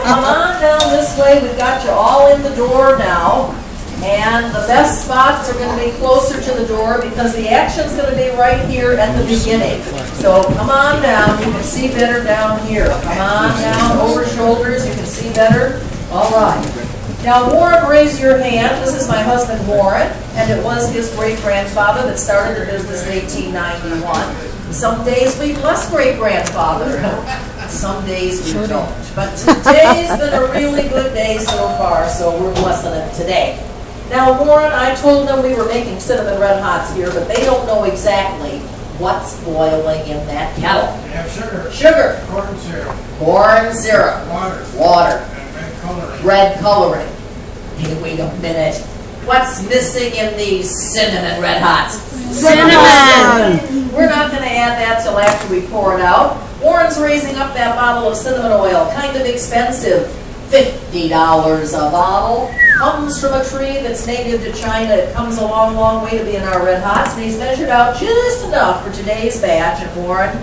Come on down this way. We've got you all in the door now. And the best spots are going to be closer to the door because the action's going to be right here at the beginning. So come on down. You can see better down here. Come on down over shoulders. You can see better. All right. Now, Warren, raise your hand. This is my husband, Warren, and it was his great-grandfather that started the business in 1891. Some days we bless great-grandfather. Some days we don't. But today's been a really good day so far, so we're blessing it today. Now, Warren, I told them we were making cinnamon red hots here, but they don't know exactly what's boiling in that kettle. We have sugar. Sugar. Corn syrup. Corn syrup. Water. Water. And red coloring. Red coloring. Hey, wait a minute. What's missing in these cinnamon red hots? Cinnamon! We're not going to add that till after we pour it out. Warren's raising up that bottle of cinnamon oil. Kind of expensive. $50 a bottle. Comes from a tree that's native to China. It comes a long, long way to be in our red hots. And he's measured out just enough for today's batch. And Warren,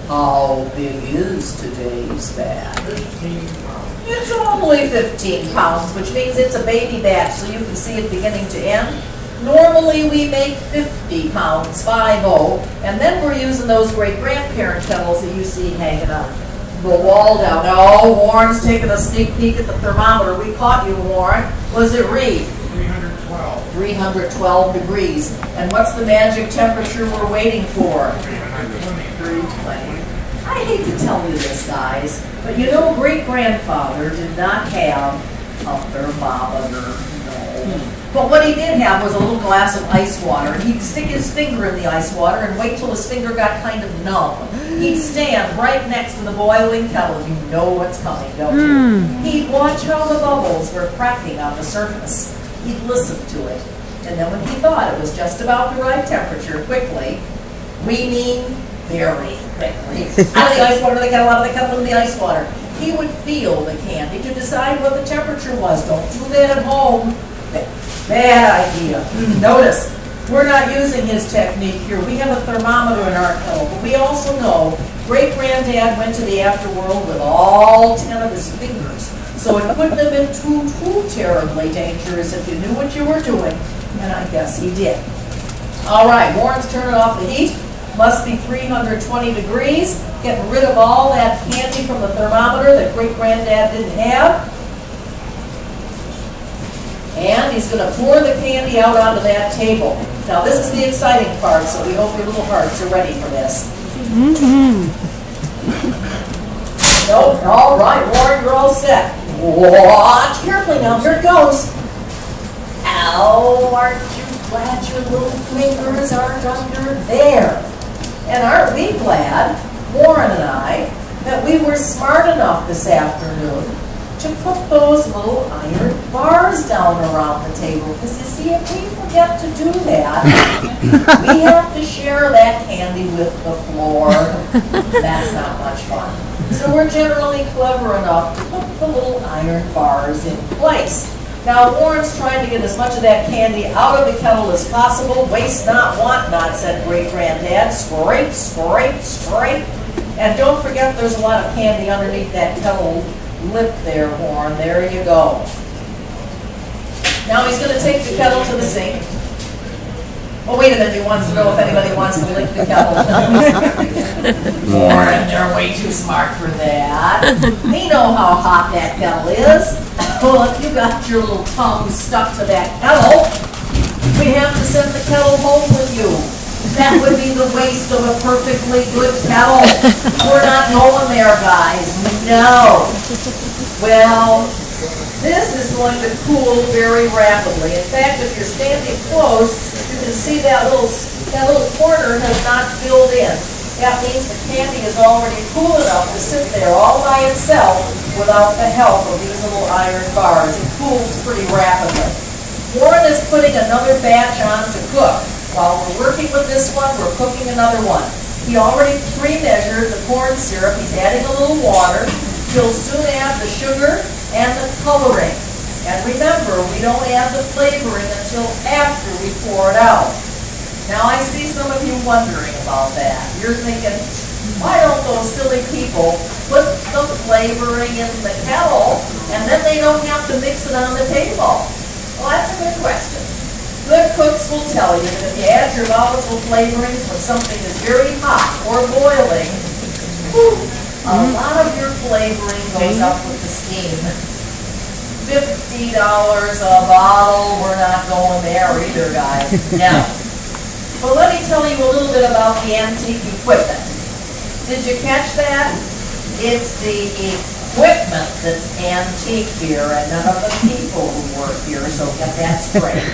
how big is today's batch? 15 pounds. It's only 15 pounds, which means it's a baby batch, so you can see it beginning to end. Normally we make 50 pounds, 5-0, and then we're using those great-grandparent kettles that you see hanging on the wall down. No, Warren's taking a sneak peek at the thermometer. We caught you, Warren. What does it read? 312. 312 degrees. And what's the magic temperature we're waiting for? 320. 320. I hate to tell you this, guys, but you know great-grandfather did not have a thermometer, no. But what he did have was a little glass of ice water. He'd stick his finger in the ice water and wait till his finger got kind of numb. He'd stand right next to the boiling kettle. You know what's coming, don't you? He'd watch how the bubbles were cracking on the surface. He'd listen to it. And then when he thought it was just about the right temperature, quickly, we mean very quickly, out of the ice water, the kettle, out of the kettle, in the ice water. He would feel the candy to decide what the temperature was. Don't do that at home. Bad idea. Notice, we're not using his technique here. We have a thermometer in our kettle, but we also know great-granddad went to the afterworld with all 10 of his fingers. So it couldn't have been too terribly dangerous if you knew what you were doing, and I guess he did. All right, Warren's turning off the heat. Must be 320 degrees. Getting rid of all that candy from the thermometer that great-granddad didn't have. And he's going to pour the candy out onto that table. Now this is the exciting part, so we hope your little hearts are ready for this. Nope, all right, Warren, you're all set. Watch carefully now, here it goes. Ow, aren't you glad your little fingers aren't under there? And aren't we glad, Warren and I, that we were smart enough this afternoon to put those little iron bars down around the table. Because you see, if we forget to do that, we have to share that candy with the floor. That's not much fun. So we're generally clever enough to put the little iron bars in place. Now, Warren's trying to get as much of that candy out of the kettle as possible. Waste not, want not, said great-granddad. Scrape, scrape, scrape. And don't forget there's a lot of candy underneath that kettle lip there, Warren. There you go. Now he's going to take the kettle to the sink. Oh, wait a minute. He wants to know if anybody wants to lick the kettle. Warren, they're way too smart for that. They know how hot that kettle is. Well, if you got your little tongue stuck to that kettle, we have to send the kettle home with you. That would be the waste of a perfectly good kettle. We're not going there, guys. No. Well, this is going to cool very rapidly. In fact, if you're standing close, you can see that little corner has not filled in. That means the candy is already cool enough to sit there all by itself without the help of these little iron bars. It cools pretty rapidly. Warren is putting another batch on to cook. While we're working with this one, we're cooking another one. He already pre-measured the corn syrup. He's adding a little water. He'll soon add the sugar and the coloring. And remember, we don't add the flavoring until after we pour it out. Now, I see some of you wondering about that. You're thinking, why don't those silly people put the flavoring in the kettle and then they don't have to mix it on the table? Well, that's a good question. Good cooks will tell you that if you add your volatile flavorings when something is very hot or boiling, a lot of your flavoring goes up with the steam. $50 a bottle, we're not going there either, guys. Now, but let me tell you a little bit about the antique equipment. Did you catch that? It's the equipment that's antique here and none of the people who work here, so get that straight.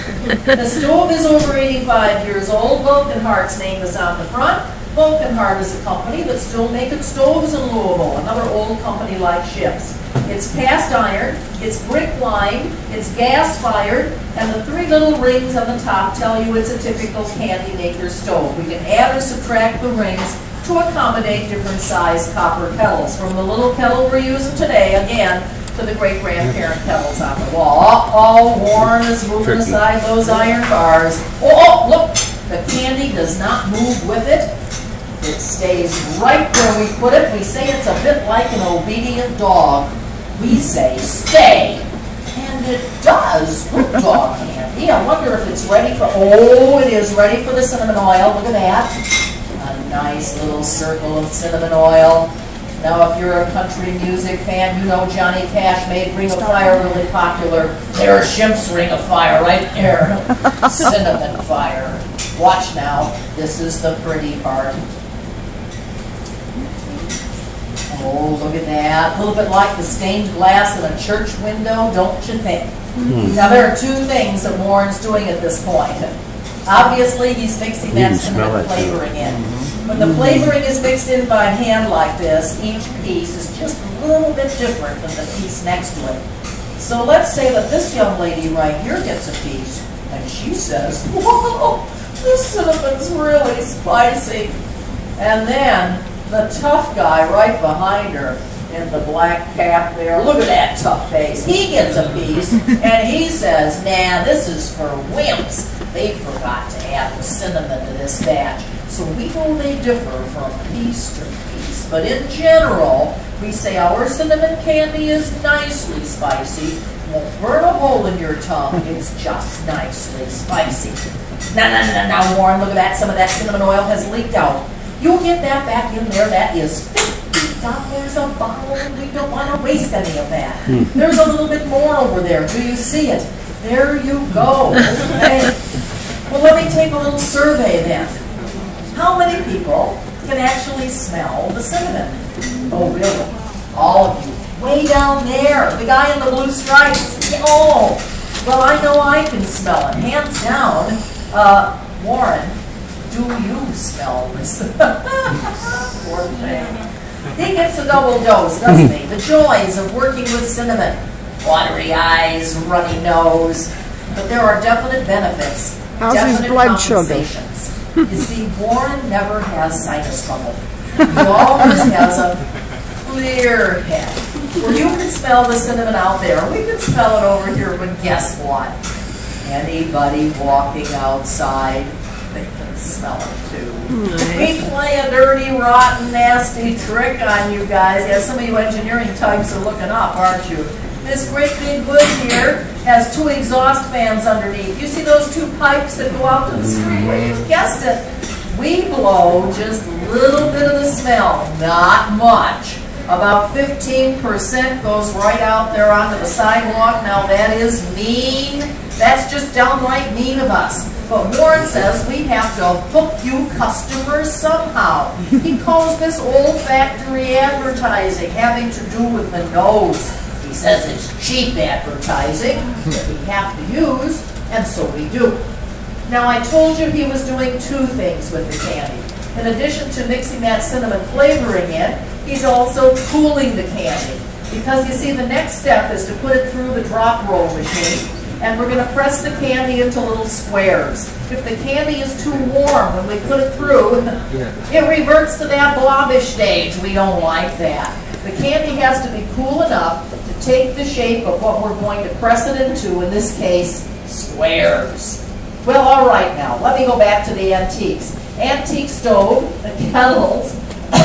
The stove is over 85 years old. Vulcanhart's name is on the front. Vulcanhart is a company that's still making stoves in Louisville, another old company like Schimpff. It's cast iron, it's brick lined, it's gas fired, and the three little rings on the top tell you it's a typical candy maker stove. We can add or subtract the rings to accommodate different size copper kettles, from the little kettle we're using today, again, to the great-grandparent kettles on the wall. Oh, Warren is moving aside those iron bars. Oh, look, the candy does not move with it. It stays right where we put it. We say it's a bit like an obedient dog. We say, stay. And it does. Good dog candy. I wonder if it's ready for, oh, it is ready for the cinnamon oil. Look at that. A nice little circle of cinnamon oil. Now, if you're a country music fan, you know Johnny Cash made Ring of Fire really popular. There's Schimpff's Ring of Fire right there. Cinnamon fire. Watch now. This is the pretty part. Oh, look at that. A little bit like the stained glass in a church window, don't you think? Now, there are two things that Warren's doing at this point. Obviously, he's mixing that cinnamon flavoring in. When the flavoring is mixed in by hand like this, each piece is just a little bit different than the piece next to it. So let's say that this young lady right here gets a piece, and she says, whoa, this cinnamon's really spicy. And then the tough guy right behind her in the black cap there, look at that tough face. He gets a piece, and he says, nah, this is for wimps. They forgot to add the cinnamon to this batch. So we know they differ from piece to piece. But in general, we say our cinnamon candy is nicely spicy. Won't burn a hole in your tongue. It's just nicely spicy. Now, Warren, look at that. Some of that cinnamon oil has leaked out. You'll get that back in there. That is $50 a bottle, and we don't want to waste any of that. There's a little bit more over there. Do you see it? There you go. Okay. Well, let me take a little survey then. How many people can actually smell the cinnamon? Oh, really? All of you. Way down there. The guy in the blue stripes. Oh, well, I know I can smell it. Hands down. Warren, do you smell this? Poor thing. He gets a double dose, doesn't he? The joys of working with cinnamon. Watery eyes, runny nose. But there are definite benefits. How's his blood sugar? You see, Warren never has sinus trouble. He always has a clear head. Well, you can smell the cinnamon out there. We can smell it over here, but guess what? Anybody walking outside, they can smell it too. We play a dirty, rotten, nasty trick on you guys. Yeah, some of you engineering types are looking up, aren't you? This great big hood here has two exhaust fans underneath. You see those two pipes that go out to the street? Well, you guessed it. We blow just a little bit of the smell, not much. About 15% goes right out there onto the sidewalk. Now that is mean. That's just downright mean of us. But Warren says we have to hook you customers somehow. He calls this old factory advertising, having to do with the nose. He says it's cheap advertising that we have to use, and so we do. Now, I told you he was doing two things with the candy. In addition to mixing that cinnamon flavoring in, he's also cooling the candy. Because you see, the next step is to put it through the drop roll machine, and we're going to press the candy into little squares. If the candy is too warm when we put it through, it reverts to that blobbish stage. We don't like that. The candy has to be cool enough to take the shape of what we're going to press it into, in this case, squares. Well, all right now, let me go back to the antiques. Antique stove, the kettles,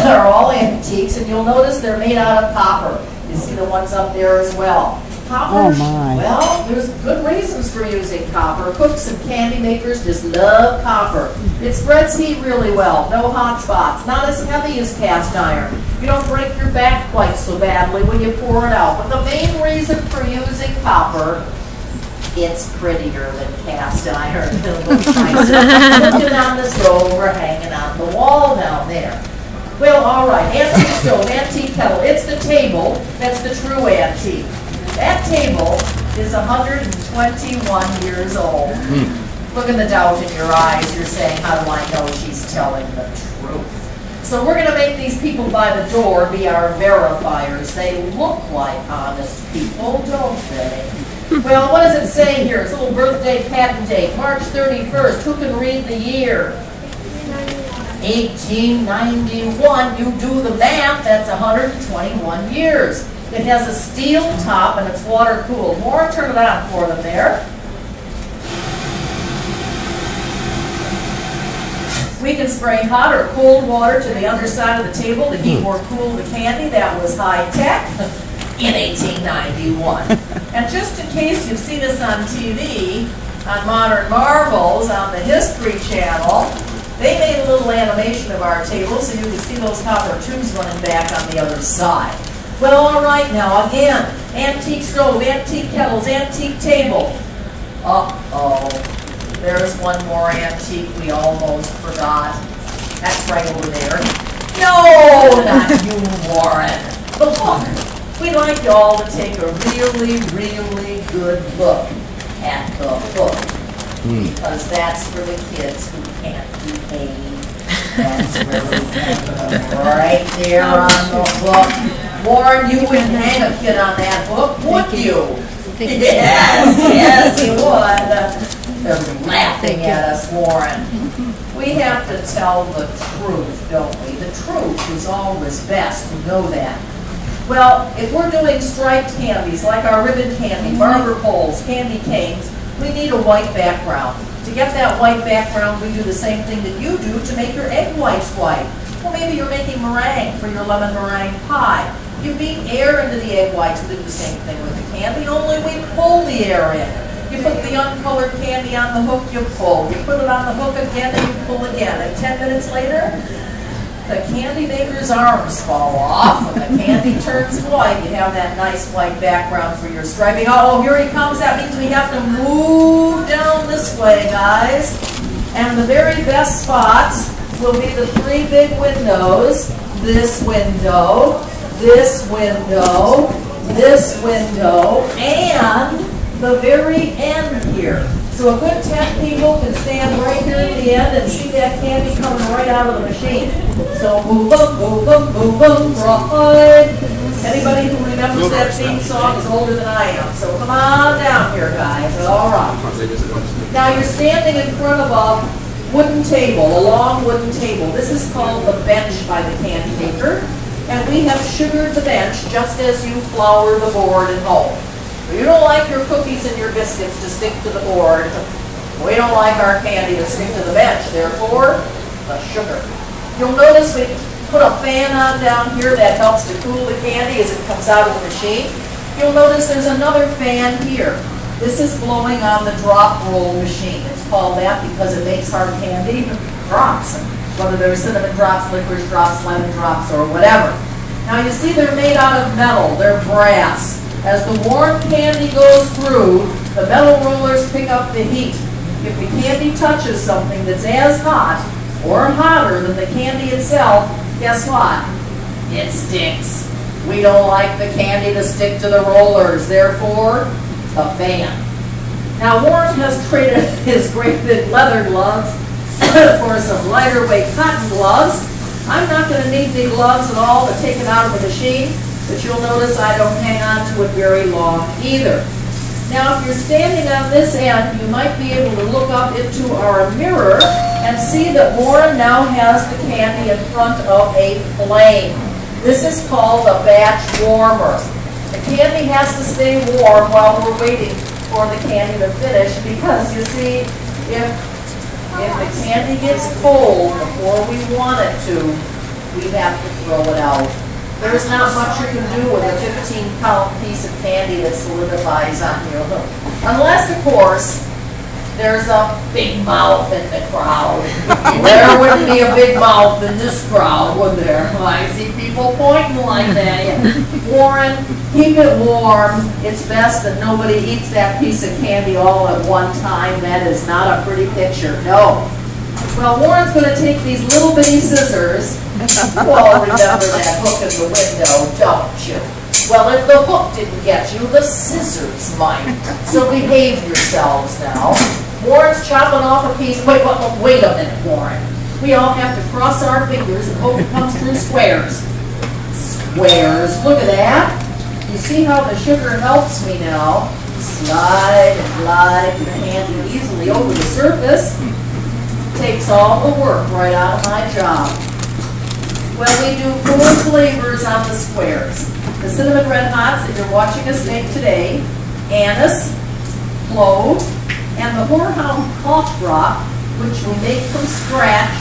are all antiques, and you'll notice they're made out of copper. You see the ones up there as well. Copper, Oh, my. well, there's good reasons for using copper. Cooks and candy makers just love copper. It spreads heat really well, no hot spots, not as heavy as cast iron. You don't break your back quite so badly when you pour it out. But the main reason for using copper, it's prettier than cast iron. It looks nicer. Looking on the stove or hanging on the wall down there. Well, all right, antique stove, antique kettle. It's the table that's the true antique. That table is 121 years old. Look at the doubt in your eyes. You're saying, how do I know she's telling the truth? So we're going to make these people by the door be our verifiers. They look like honest people, don't they? Well, what does it say here? It's a little birthday patent date, March 31st. Who can read the year? 1891. You do the math, that's 121 years. It has a steel top and it's water cooled. Maura, turn it on for them there. We can spray hot or cold water to the underside of the table to heat or cool the candy. That was high tech in 1891. And just in case you've seen us on TV, on Modern Marvels, on the History Channel, they made a little animation of our table so you can see those copper tubes running back on the other side. Well, all right now, again, antique stove, antique kettles, antique table. Uh-oh, there's one more antique we almost forgot. That's right over there. No, not you, Warren. The book. We'd like you all to take a really, really good look at the book. Because that's for the kids who can't behave. That's where we hang them, right there on the book. Warren, you wouldn't hang a kid on that book, would you? Yes, you would. They're laughing at us, Warren. We have to tell the truth, don't we? The truth is always best, you know that. Well, if we're doing striped candies, like our ribbon candy, barber poles, candy canes, we need a white background. To get that white background, we do the same thing that you do to make your egg whites white. Well, maybe you're making meringue for your lemon meringue pie. You beat air into the egg whites. We do the same thing with the candy, only we pull the air in. You put the uncolored candy on the hook, you pull. You put it on the hook again, and you pull again. And 10 minutes later, the candy maker's arms fall off, and the candy turns white. You have that nice white background for your striping. Oh, here he comes. That means we have to move down this way, guys. And the very best spots will be the three big windows. This window, this window, this window, and the very end here. So a good 10 people can stand right here at the end and see that candy coming right out of the machine. So move them, right. Anybody who remembers that theme song is older than I am. So come on down here, guys. All right. Now you're standing in front of a wooden table, a long wooden table. This is called the bench by the candy maker. And we have sugared the bench just as you flour the board at home. You don't like your cookies and your biscuits to stick to the board. We don't like our candy to stick to the bench, therefore, the sugar. You'll notice we put a fan on down here that helps to cool the candy as it comes out of the machine. You'll notice there's another fan here. This is blowing on the drop roll machine. It's called that because it makes hard candy drops, whether they're cinnamon drops, licorice drops, lemon drops, or whatever. Now you see they're made out of metal, they're brass. As the warm candy goes through, the metal rollers pick up the heat. If the candy touches something that's as hot or hotter than the candy itself, guess what? It sticks. We don't like the candy to stick to the rollers, therefore, a fan. Now Warren has traded his great big leather gloves for some lighter weight cotton gloves. I'm not going to need the gloves at all to take it out of the machine. But you'll notice I don't hang on to it very long either. Now, if you're standing on this end, you might be able to look up into our mirror and see that Warren now has the candy in front of a flame. This is called a batch warmer. The candy has to stay warm while we're waiting for the candy to finish because, you see, if the candy gets cold before we want it to, we have to throw it out. There's not much you can do with a 15-pound piece of candy that solidifies on your hook. Unless, of course, there's a big mouth in the crowd. There wouldn't be a big mouth in this crowd, would there? I see people pointing like that. Yeah. Warren, keep it warm. It's best that nobody eats that piece of candy all at one time. That is not a pretty picture. No. Well, Warren's going to take these little bitty scissors. You all remember that hook in the window, don't you? Well, if the hook didn't get you, the scissors might. So behave yourselves now. Warren's chopping off a piece. Wait a minute, Warren. We all have to cross our fingers and hope it comes through squares. Squares. Look at that. You see how the sugar helps me now? Slide and glide your hand easily over the surface. Takes all the work right out of my job. Well, we do 4 flavors on the squares. The cinnamon red hots that you're watching us make today, anise, clove, and the horehound cough drop, which we make from scratch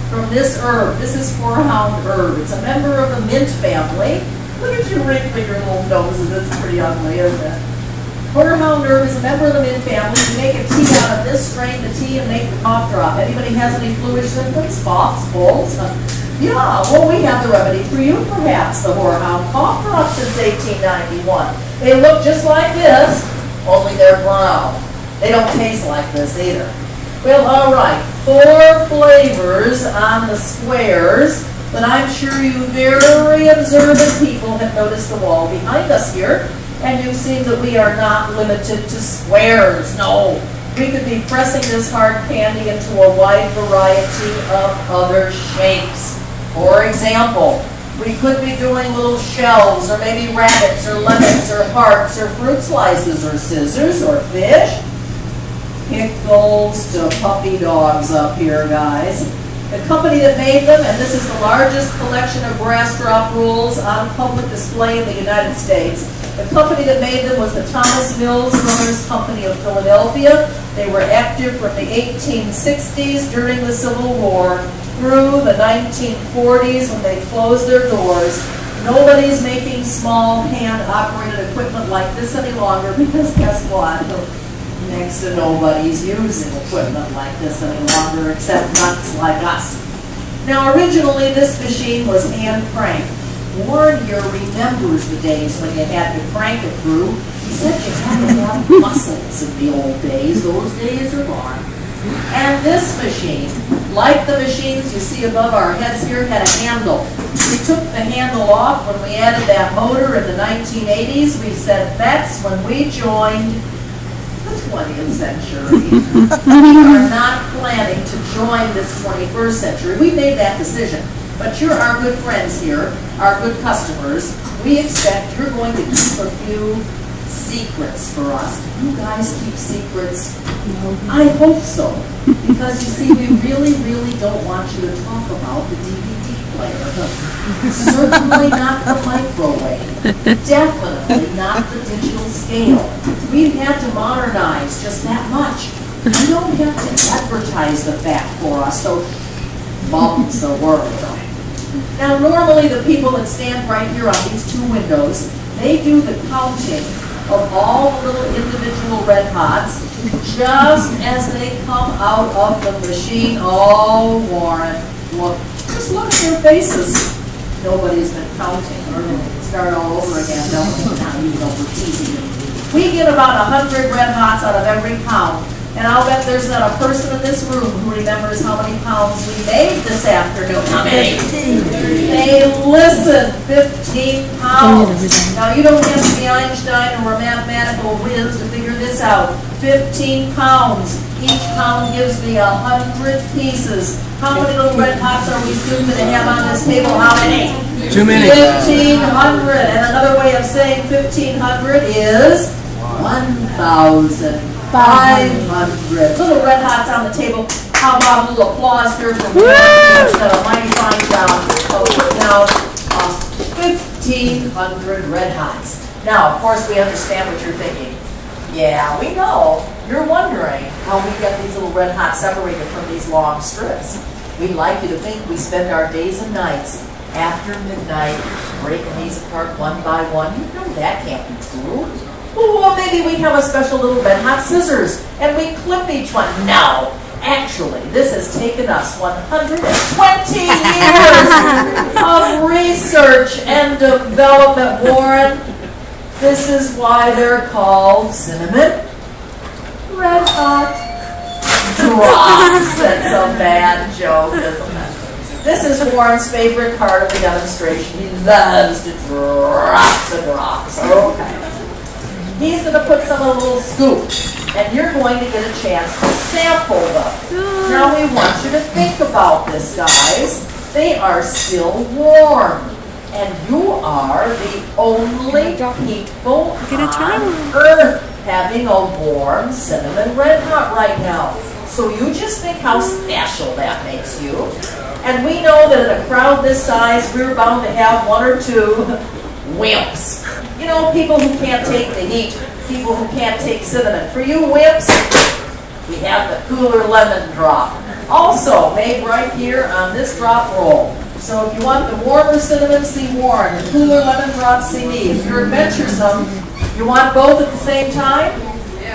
from this herb. This is horehound herb. It's a member of the mint family. Look at you wrinkling your little noses. It's pretty ugly, isn't it? Horehound herb is a member of the mint family. We make a tea out of this, strain the tea, and make the cough drop. Anybody has any fluish symptoms? Coughs, colds? Yeah, well, we have the remedy for you, perhaps. The horehound cough drop since 1891. They look just like this, only they're brown. They don't taste like this either. Well, all right, 4 flavors on the squares, but I'm sure you very observant people have noticed the wall behind us here. And you've seen that we are not limited to squares. No, we could be pressing this hard candy into a wide variety of other shapes. For example, we could be doing little shells, or maybe rabbits, or lemons, or hearts, or fruit slices, or scissors, or fish. Pickles to puppy dogs up here, guys. The company that made them, and this is the largest collection of grass drop rules on public display in the United States. The company that made them was the Thomas Mills Brothers Company of Philadelphia. They were active from the 1860s during the Civil War through the 1940s when they closed their doors. Nobody's making small hand-operated equipment like this any longer because guess what? Next to nobody's using equipment like this any longer except nuts like us. Now originally this machine was hand cranked. Warren here remembers the days when you had to crank it through. He said you had to have muscles in the old days. Those days are gone. And this machine, like the machines you see above our heads here, had a handle. We took the handle off when we added that motor in the 1980s. We said that's when we joined the 20th century. We are not planning to join this 21st century. We made that decision. But you're our good friends here, our good customers. We expect you're going to keep a few secrets for us. You guys keep secrets? I hope so. Because you see, we really, really don't want you to talk about the DVD player. Certainly not the microwave. Definitely not the digital scale. We've had to modernize just that much. You don't have to advertise the fact for us, so bum's the word. Now, normally the people that stand right here on these 2 windows, they do the counting of all the little individual red hots just as they come out of the machine. Oh, Warren, look, just look at their faces. Nobody's been counting. Or start all over again, don't we? Now you know we're teasing you. We get about 100 red hots out of every pound. And I'll bet there's not a person in this room who remembers how many pounds we made this afternoon. How many? 15. Hey, listen, 15 pounds. Now, you don't have to be Einstein or a mathematical whiz to figure this out. 15 pounds. Each pound gives me 100 pieces. How many little red hots are we soon going to have on this table? How many? Too many. 1,500. And another way of saying 1,500 is 1,000. 500 little red hots on the table. How about a little applause here for me? Who's done a mighty fine job of putting out 1,500 red hots. Now, of course, we understand what you're thinking. Yeah, we know. You're wondering how we get these little red hots separated from these long strips. We'd like you to think we spend our days and nights after midnight, breaking these apart one by one. You know that can't be true. Well, maybe we have a special little red hot scissors and we clip each one. No, actually, this has taken us 120 years of research and development, Warren. This is why they're called cinnamon red hot drops. That's a bad joke, isn't it? This is Warren's favorite part of the demonstration. He loves to drop the drops. Okay. He's going to put some in a little scoop, and you're going to get a chance to sample them. Now we want you to think about this, guys. They are still warm, and you are the only people on Earth having a warm cinnamon red hot right now. So you just think how special that makes you. And we know that in a crowd this size, we're bound to have one or two wimps. You know, people who can't take the heat, people who can't take cinnamon. For you wimps, we have the cooler lemon drop. Also made right here on this drop roll. So if you want the warmer cinnamon, see Warren. The cooler lemon drop, see me. If you're adventuresome, you want both at the same time?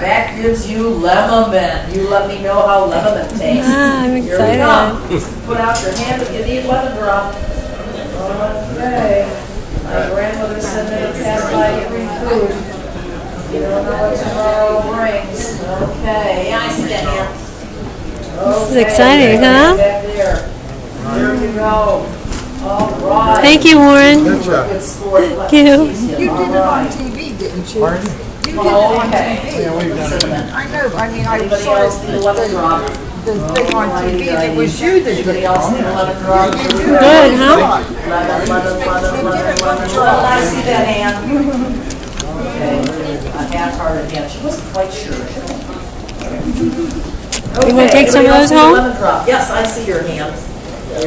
That gives you lemon. You let me know how lemon tastes. I'm Here we excited. go. Put out your hand if you need lemon drop. Okay. My grandmother said they would pass by every food. You don't know what tomorrow brings. Okay. Yeah, I see that here. This is exciting, huh? Back there. Here we go. All right. Thank you, Warren. Good sport. Thank you. You did it on TV, didn't you? Pardon? You did it Oh, on okay. TV. Yeah, we've done it. I know, I mean, I Anybody saw else need a lemon drop? the thing on TV, it was you that did Anybody it. else need a lemon drop? Good, huh? Lemon. I see that hand. Okay, a half-hearted hand. She wasn't quite sure. You wanna take some of those home? Lemon drop. Yes, I see your hand.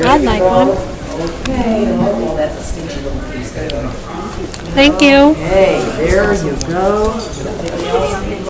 I'd like one. Okay, oh, that's a stinky little piece. Thank you. Okay, there you go. Anybody else need